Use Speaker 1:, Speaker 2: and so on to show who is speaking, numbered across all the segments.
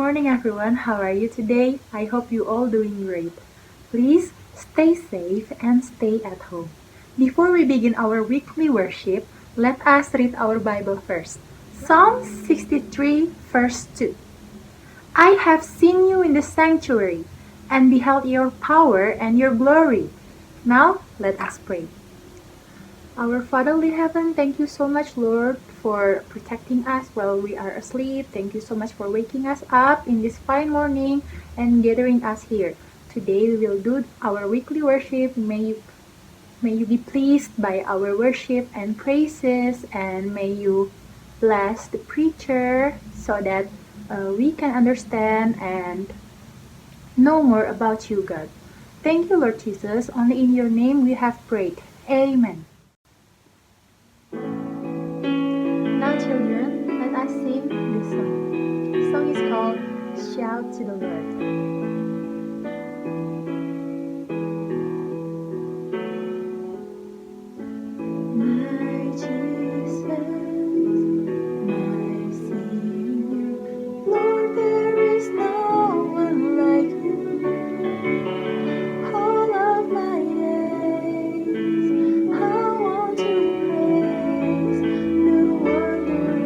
Speaker 1: morning, everyone. How are you today? I hope you all doing great. Please stay safe and stay at home. Before we begin our weekly worship, let us read our Bible first. Psalm 63, verse 2. I have seen you in the sanctuary and beheld your power and your glory. Now, let us pray. Our Father in heaven, thank you so much, Lord, for protecting us while we are asleep. Thank you so much for waking us up in this fine morning and gathering us here. Today we will do our weekly worship. May you be pleased by our worship and praises, and may you bless the preacher so that we can understand and know more about you, God. Thank you, Lord Jesus. Only in your name we have prayed. Amen. Now, children, let us sing this song. The song is called Shout to the Lord. My Jesus, my Savior, Lord, there is no one like you. All of my days, I want to praise the wonder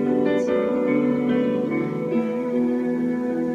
Speaker 1: of your mighty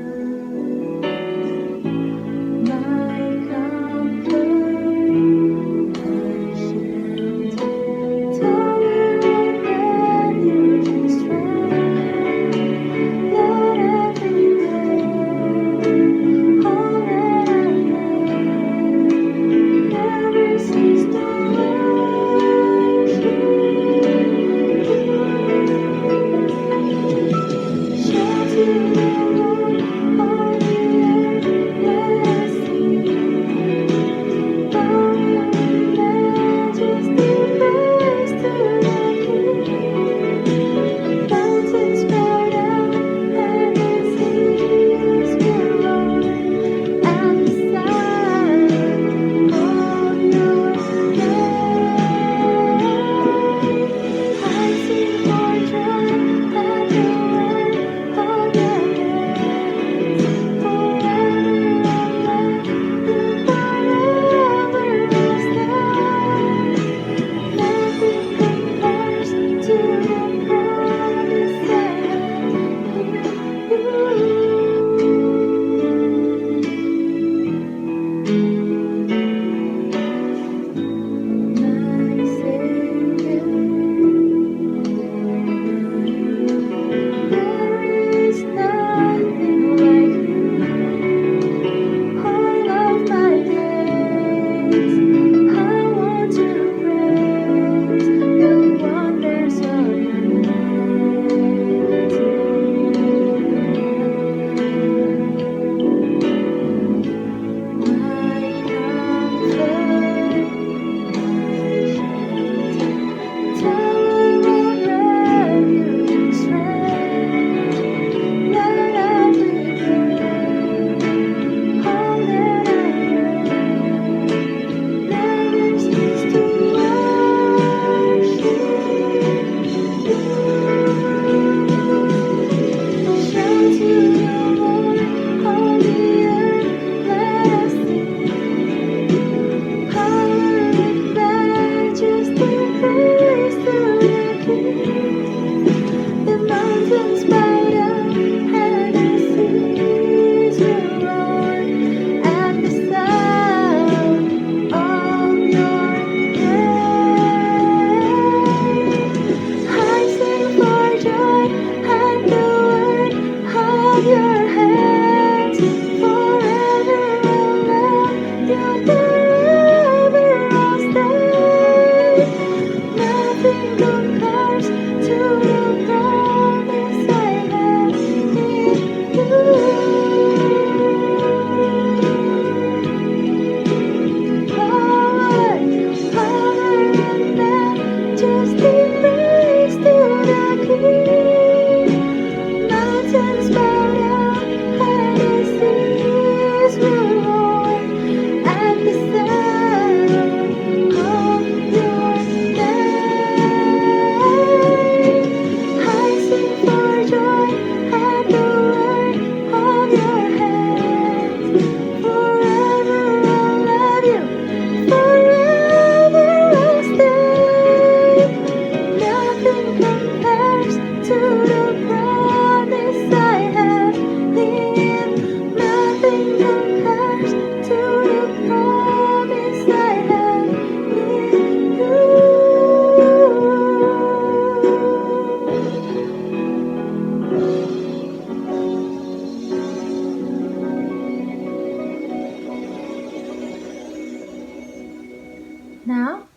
Speaker 1: Now,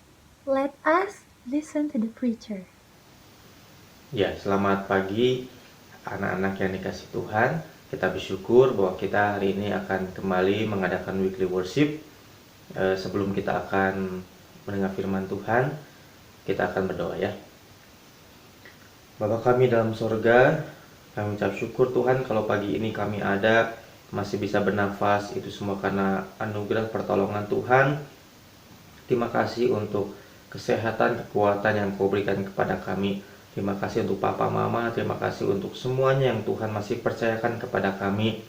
Speaker 1: let us listen to the preacher.
Speaker 2: Ya, selamat pagi anak-anak yang dikasih Tuhan. Kita bersyukur bahwa kita hari ini akan kembali mengadakan weekly worship. Sebelum kita akan mendengar firman Tuhan, kita akan berdoa ya. Bapa kami dalam sorga, kami ucap syukur Tuhan kalau pagi ini kami ada, masih bisa bernafas, itu semua karena anugerah pertolongan Tuhan. Terima kasih untuk kesehatan, kekuatan yang Kau berikan kepada kami. Terima kasih untuk Papa Mama, terima kasih untuk semuanya yang Tuhan masih percayakan kepada kami.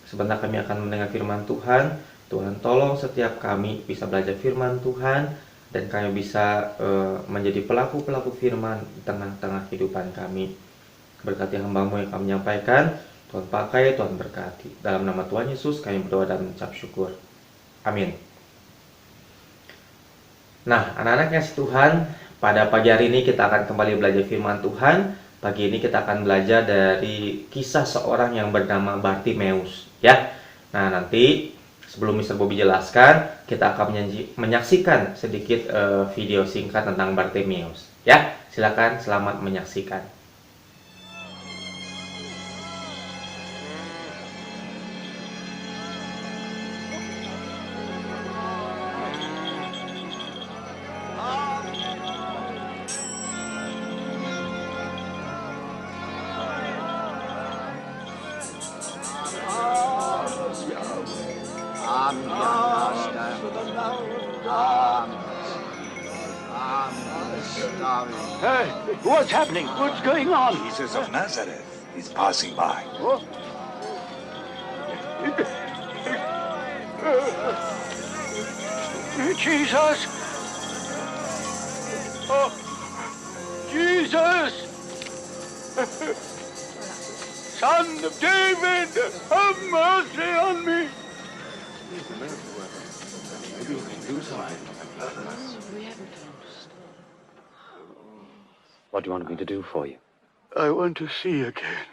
Speaker 2: Sebentar kami akan mendengar firman Tuhan. Tuhan tolong setiap kami bisa belajar firman Tuhan, dan kami bisa menjadi pelaku-pelaku firman di tengah-tengah kehidupan kami. Berkati hamba-Mu yang kami menyampaikan, Tuhan pakai, Tuhan berkati. Dalam nama Tuhan Yesus kami berdoa dan mengucap syukur. Amin. Nah, anak-anak yang kasih Tuhan, pada pagi hari ini kita akan kembali belajar firman Tuhan. Pagi ini kita akan belajar dari kisah seorang yang bernama Bartimeus, ya. Nah, nanti sebelum Mr. Bobby jelaskan, kita akan menyaksikan sedikit video singkat tentang Bartimeus, ya. Silakan, selamat menyaksikan.
Speaker 3: Hey, what's happening? What's going on?
Speaker 4: Jesus of Nazareth is passing by.
Speaker 3: Oh. Jesus! Oh, Jesus! Son of David, have mercy on me!
Speaker 5: What do you want me to do for you?
Speaker 3: I want to see again.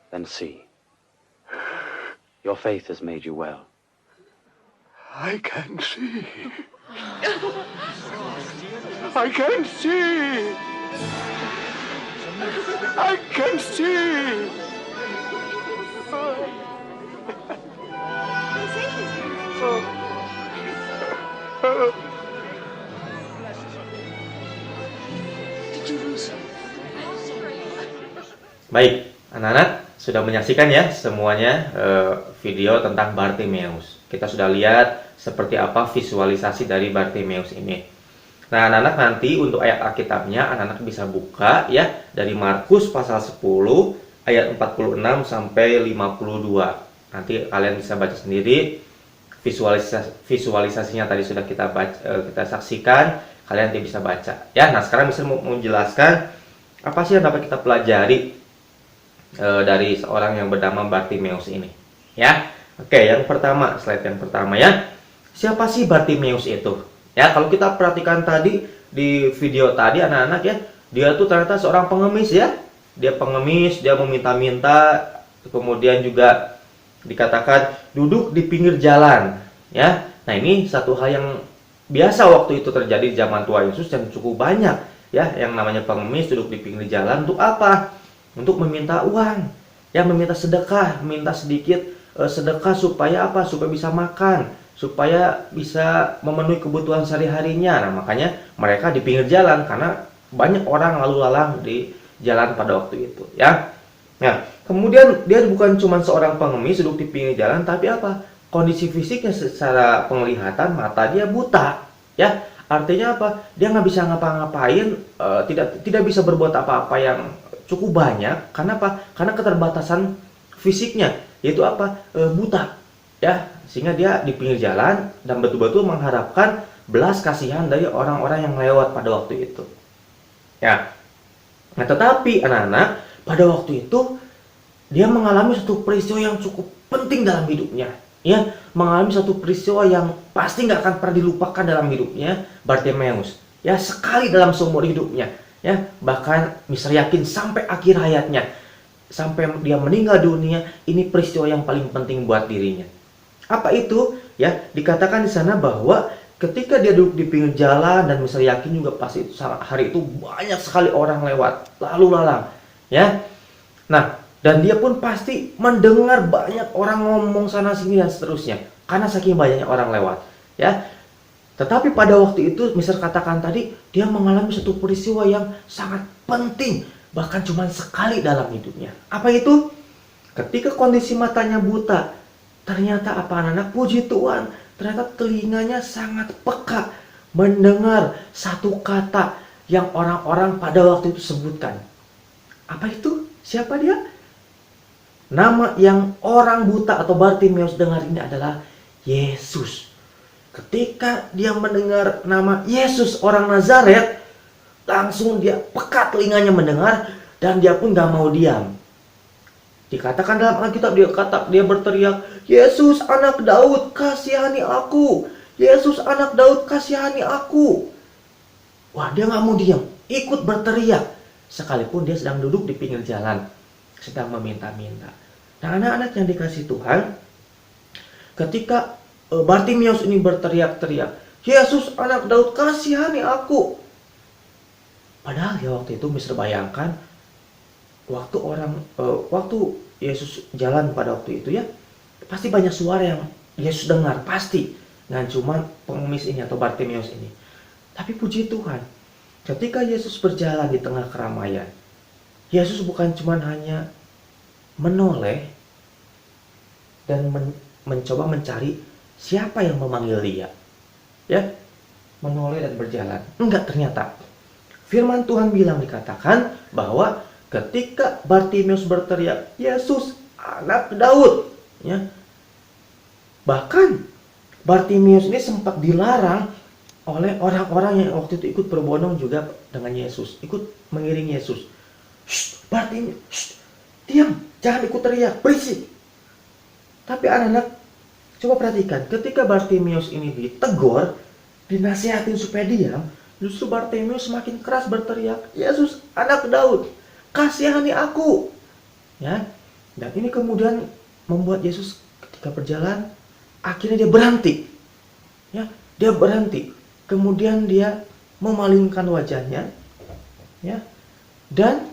Speaker 5: Then see. Your faith has made you well.
Speaker 3: I can see. I can see. I can see.
Speaker 2: Baik, anak-anak sudah menyaksikan ya semuanya video tentang Bartimeus. Kita sudah lihat seperti apa visualisasi dari Bartimeus ini. Nah, anak-anak nanti untuk ayat Alkitabnya anak-anak bisa buka ya dari Markus pasal 10 ayat 46 sampai 52. Nanti kalian bisa baca sendiri. Visualisasinya tadi sudah kita saksikan, kalian nanti bisa baca ya. Nah, sekarang bisa mau menjelaskan apa sih yang dapat kita pelajari dari seorang yang bernama Bartimeus ini ya. Oke, yang pertama, slide yang pertama ya. Siapa sih Bartimeus itu? Ya, kalau kita perhatikan tadi di video tadi anak-anak ya, dia tuh ternyata seorang pengemis ya. Dia pengemis, dia meminta-minta, kemudian juga dikatakan duduk di pinggir jalan ya. Nah, ini satu hal yang biasa waktu itu terjadi di zaman Tuhan Yesus dan cukup banyak ya, yang namanya pengemis duduk di pinggir jalan. Untuk apa? Untuk meminta uang ya, meminta sedekah, meminta sedikit sedekah supaya apa? Supaya bisa makan, supaya bisa memenuhi kebutuhan sehari-harinya. Nah, makanya mereka di pinggir jalan karena banyak orang lalu lalang di jalan pada waktu itu ya. Nah, kemudian dia bukan cuma seorang pengemis duduk di pinggir jalan, tapi apa? Kondisi fisiknya secara penglihatan mata dia buta ya. Artinya apa? Dia nggak bisa ngapa-ngapain, tidak bisa berbuat apa-apa yang cukup banyak. Karena apa? Karena keterbatasan fisiknya, yaitu apa? Buta ya. Sehingga dia di pinggir jalan dan betul-betul mengharapkan belas kasihan dari orang-orang yang lewat pada waktu itu ya. Nah, tetapi anak-anak pada waktu itu dia mengalami satu peristiwa yang cukup penting dalam hidupnya ya, mengalami satu peristiwa yang pasti nggak akan pernah dilupakan dalam hidupnya Bartimeus ya, sekali dalam seumur hidupnya ya, bahkan bisa yakin sampai akhir hayatnya. sampai dia meninggal dunia, ini peristiwa yang paling penting buat dirinya. Apa itu? Ya, dikatakan di sana bahwa ketika dia duduk di pinggir jalan, dan misalnya yakin juga pasti hari itu banyak sekali orang lewat lalu lalang, ya. Nah, dan dia pun pasti mendengar banyak orang ngomong sana sini dan seterusnya karena saking banyaknya orang lewat, ya. Tetapi pada waktu itu, Mister katakan tadi, dia mengalami satu peristiwa yang sangat penting, bahkan cuma sekali dalam hidupnya. Apa itu? Ketika kondisi matanya buta, ternyata apa anak-anak, puji Tuhan, ternyata telinganya sangat peka mendengar satu kata yang orang-orang pada waktu itu sebutkan. Apa itu? Siapa dia? Nama yang orang buta atau Bartimeus dengar ini adalah Yesus. Ketika dia mendengar nama Yesus orang Nazaret, langsung dia peka telinganya mendengar, dan dia pun gak mau diam. Dikatakan dalam Alkitab, dia berteriak, Yesus anak Daud, kasihani aku. Yesus anak Daud, kasihani aku. Wah, dia gak mau diam, ikut berteriak, sekalipun dia sedang duduk di pinggir jalan, sedang meminta-minta. Nah, anak-anak yang dikasih Tuhan, ketika Bartimeus ini berteriak-teriak, Yesus anak Daud, kasihani aku. Padahal ya waktu itu Mister bayangkan, waktu Yesus jalan pada waktu itu, ya, pasti banyak suara yang Yesus dengar, pasti. Nggak cuma pengemis ini atau Bartimeus ini. Tapi puji Tuhan, ketika Yesus berjalan di tengah keramaian, Yesus bukan cuma hanya menoleh dan mencoba mencari siapa yang memanggil dia, ya, menoleh dan berjalan. Enggak, ternyata firman Tuhan bilang, dikatakan bahwa ketika Bartimeus berteriak, Yesus anak Daud, ya, bahkan Bartimeus ini sempat dilarang oleh orang-orang yang waktu itu ikut berbondong juga dengan Yesus, ikut mengiring Yesus. Bartimeus, diam, jangan ikut teriak, berisik. Tapi anak-anak, coba perhatikan, ketika Bartimeus ini ditegur, dinasihatin supaya diam, justru Bartimeus semakin keras berteriak, Yesus anak Daud, kasihani aku. Ya, dan ini kemudian membuat Yesus ketika berjalan, akhirnya dia berhenti. Ya, dia berhenti. Kemudian dia memalingkan wajahnya, ya, dan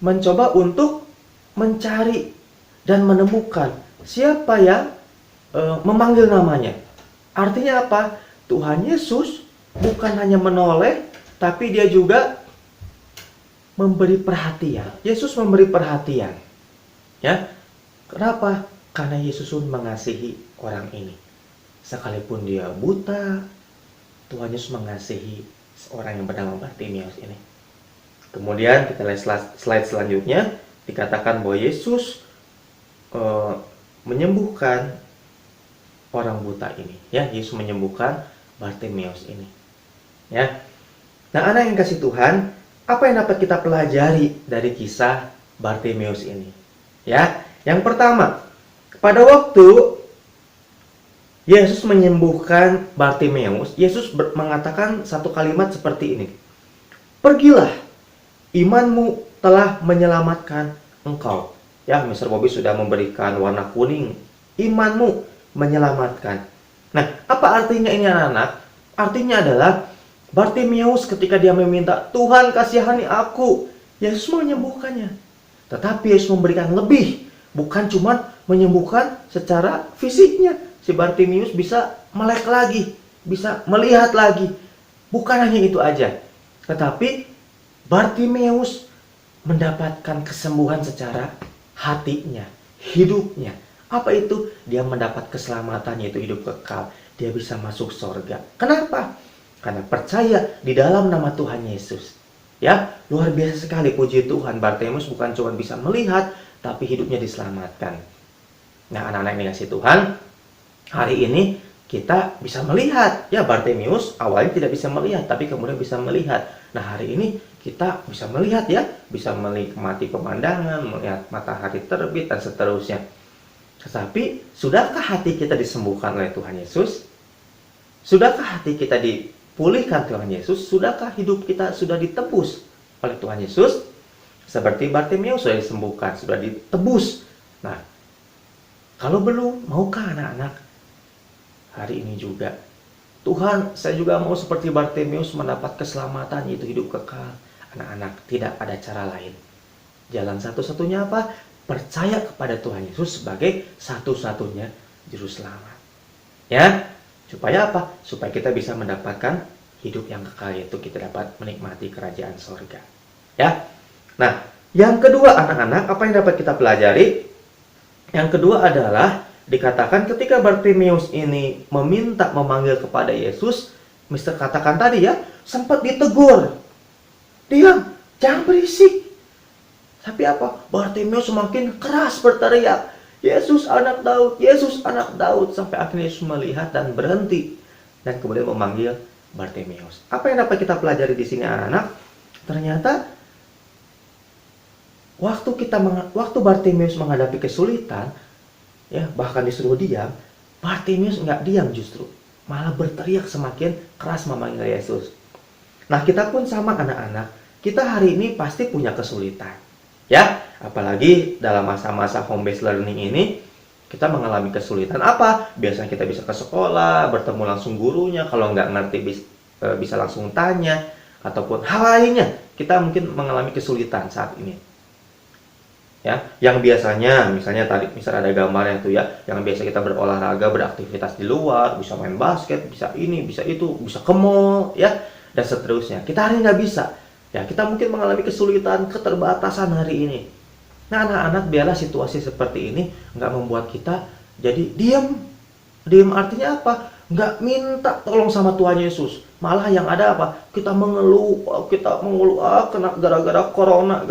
Speaker 2: mencoba untuk mencari dan menemukan siapa yang memanggil namanya. Artinya apa? Tuhan Yesus bukan hanya menoleh, tapi dia juga memberi perhatian. Yesus memberi perhatian. Ya. Kenapa? Karena Yesus pun mengasihi orang ini. Sekalipun dia buta, Tuhan Yesus mengasihi seorang yang bernama Bartimeus ini. Kemudian kita lihat slide selanjutnya, dikatakan bahwa Yesus menyembuhkan orang buta ini. Ya, Yesus menyembuhkan Bartimeus ini. Ya. Nah, anak yang kasih Tuhan, apa yang dapat kita pelajari dari kisah Bartimeus ini? Ya, yang pertama, pada waktu Yesus menyembuhkan Bartimeus, Yesus mengatakan satu kalimat seperti ini. Pergilah, imanmu telah menyelamatkan engkau. Ya, Mr. Bobby sudah memberikan warna kuning. Imanmu menyelamatkan. Nah, apa artinya ini anak-anak? Artinya adalah Bartimeus ketika dia meminta, Tuhan kasihani aku, Yesus menyembuhkannya. Tetapi Yesus memberikan lebih. Bukan cuma menyembuhkan secara fisiknya. Si Bartimeus bisa melek lagi, bisa melihat lagi. Bukan hanya itu aja. Tetapi Bartimeus mendapatkan kesembuhan secara hatinya, hidupnya. Apa itu? Dia mendapat keselamatan, yaitu hidup kekal. Dia bisa masuk surga. Kenapa? Karena percaya di dalam nama Tuhan Yesus. Ya, luar biasa sekali, puji Tuhan. Bartimeus bukan cuma bisa melihat, tapi hidupnya diselamatkan. Nah, anak-anak yang dikasih Tuhan, hari ini kita bisa melihat. Ya, Bartimeus awalnya tidak bisa melihat, tapi kemudian bisa melihat. Nah, hari ini kita bisa melihat, ya, bisa menikmati pemandangan, melihat matahari terbit dan seterusnya. Tetapi, sudahkah hati kita disembuhkan oleh Tuhan Yesus? Sudahkah hati kita dipulihkan Tuhan Yesus? Sudahkah hidup kita sudah ditebus oleh Tuhan Yesus? Seperti Bartimeus sudah disembuhkan, sudah ditebus. Nah, kalau belum, maukah anak-anak hari ini juga, Tuhan, saya juga mau seperti Bartimeus mendapat keselamatan, yaitu hidup kekal. Anak-anak, tidak ada cara lain. Jalan satu-satunya apa? Percaya kepada Tuhan Yesus sebagai satu-satunya juru selamat. Ya, supaya apa? Supaya kita bisa mendapatkan hidup yang kekal, yaitu kita dapat menikmati kerajaan sorga. Ya. Nah, yang kedua anak-anak, apa yang dapat kita pelajari? Yang kedua adalah dikatakan ketika Bartimeus ini memanggil kepada Yesus, Mister katakan tadi ya, sempat ditegur. Diam, jangan berisik. Tapi apa? Bartimeus semakin keras berteriak, Yesus anak Daud, Yesus anak Daud, sampai akhirnya Yesus melihat dan berhenti dan kemudian memanggil Bartimeus. Apa yang dapat kita pelajari di sini anak-anak? Ternyata waktu Bartimeus menghadapi kesulitan, ya bahkan disuruh diam, Bartimeus nggak diam justru, malah berteriak semakin keras memanggil Yesus. Nah, kita pun sama anak-anak, kita hari ini pasti punya kesulitan, ya, apalagi dalam masa-masa home based learning ini, kita mengalami kesulitan apa? Biasanya kita bisa ke sekolah, bertemu langsung gurunya, kalau nggak ngerti bisa langsung tanya, ataupun hal lainnya, kita mungkin mengalami kesulitan saat ini. Ya, yang biasanya misalnya ada gambarnya tuh ya, yang biasa kita berolahraga, beraktivitas di luar, bisa main basket, bisa ini, bisa itu, bisa ke mall, ya, dan seterusnya. Kita hari nggak bisa, ya, kita mungkin mengalami kesulitan, keterbatasan hari ini. Nah, anak-anak, biarlah situasi seperti ini nggak membuat kita jadi diam. Diam artinya apa? Nggak minta tolong sama Tuhan Yesus. Malah yang ada apa? Kita mengeluh, kena gara-gara corona,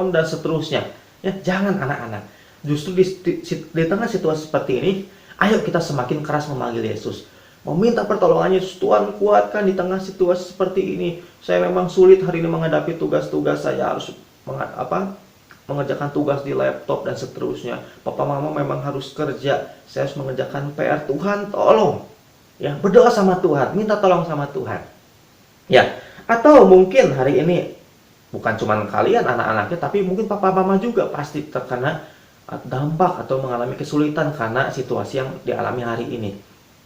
Speaker 2: dan seterusnya. Ya, jangan anak-anak. Justru di tengah situasi seperti ini, ayo kita semakin keras memanggil Yesus. Meminta pertolongan Yesus, Tuhan kuatkan di tengah situasi seperti ini. Saya memang sulit hari ini menghadapi tugas-tugas, saya harus mengerjakan tugas di laptop dan seterusnya. Papa mama memang harus kerja, saya harus mengerjakan PR. Tuhan tolong. Ya, berdoa sama Tuhan, minta tolong sama Tuhan. Ya, atau mungkin hari ini bukan cuma kalian anak-anaknya, tapi mungkin papa mama juga pasti terkena dampak atau mengalami kesulitan karena situasi yang dialami hari ini.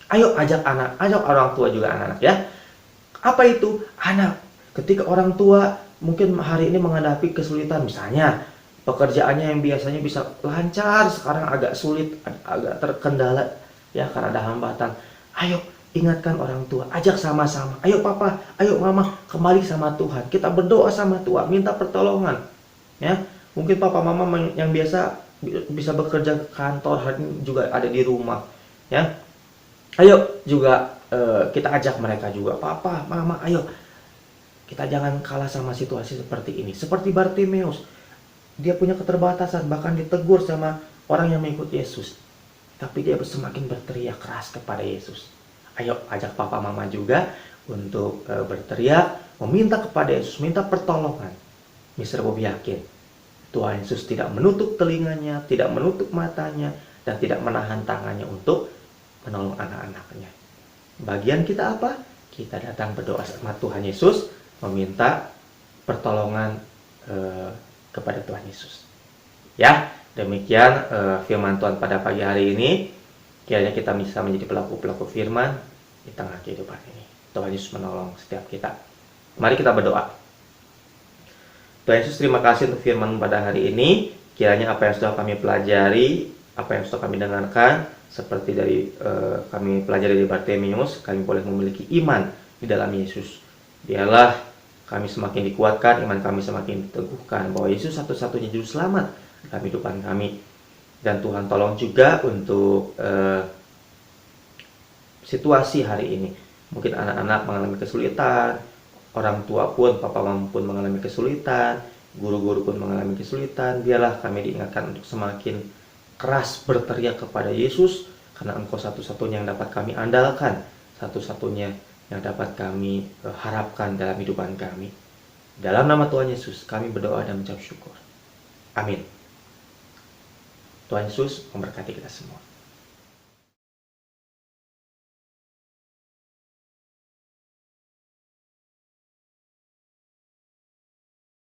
Speaker 2: Ayo ajak orang tua juga anak-anak ya. Apa itu? Anak, ketika orang tua mungkin hari ini menghadapi kesulitan, misalnya pekerjaannya yang biasanya bisa lancar, sekarang agak sulit, agak terkendala ya karena ada hambatan. Ayo ingatkan orang tua, ajak sama-sama. Ayo papa, ayo mama, kembali sama Tuhan. Kita berdoa sama Tuhan, minta pertolongan. Ya, mungkin papa mama yang biasa bisa bekerja ke kantor hari ini juga ada di rumah. Ya, ayo juga kita ajak mereka juga. Papa, mama, ayo. Kita jangan kalah sama situasi seperti ini. Seperti Bartimeus, dia punya keterbatasan, bahkan ditegur sama orang yang mengikut Yesus. Tapi dia semakin berteriak keras kepada Yesus. Ayo ajak papa mama juga untuk berteriak, meminta kepada Yesus, minta pertolongan. Mr. Bob yakin Tuhan Yesus tidak menutup telinganya, tidak menutup matanya, dan tidak menahan tangannya untuk menolong anak-anaknya. Bagian kita apa? Kita datang berdoa sama Tuhan Yesus, meminta pertolongan kepada Tuhan Yesus. Ya, demikian firman Tuhan pada pagi hari ini. Kiranya kita bisa menjadi pelaku-pelaku firman di tengah kehidupan ini. Tuhan Yesus menolong setiap kita. Mari kita berdoa. Tuhan Yesus, terima kasih untuk firman pada hari ini. Kiranya apa yang sudah kami pelajari, apa yang sudah kami dengarkan, seperti dari kami pelajari dari Bartimeus, kami boleh memiliki iman di dalam Yesus. Biarlah kami semakin dikuatkan, iman kami semakin diteguhkan bahwa Yesus satu-satunya juru selamat dalam kehidupan kami. Dan Tuhan tolong juga untuk situasi hari ini. Mungkin anak-anak mengalami kesulitan, orang tua pun, papa mama pun mengalami kesulitan, guru-guru pun mengalami kesulitan. Biarlah kami diingatkan untuk semakin keras berteriak kepada Yesus, karena Engkau satu-satunya yang dapat kami andalkan, satu-satunya yang dapat kami harapkan dalam kehidupan kami. Dalam nama Tuhan Yesus, kami berdoa dan mengucap syukur. Amin. Tuhan Yesus memberkati kita semua.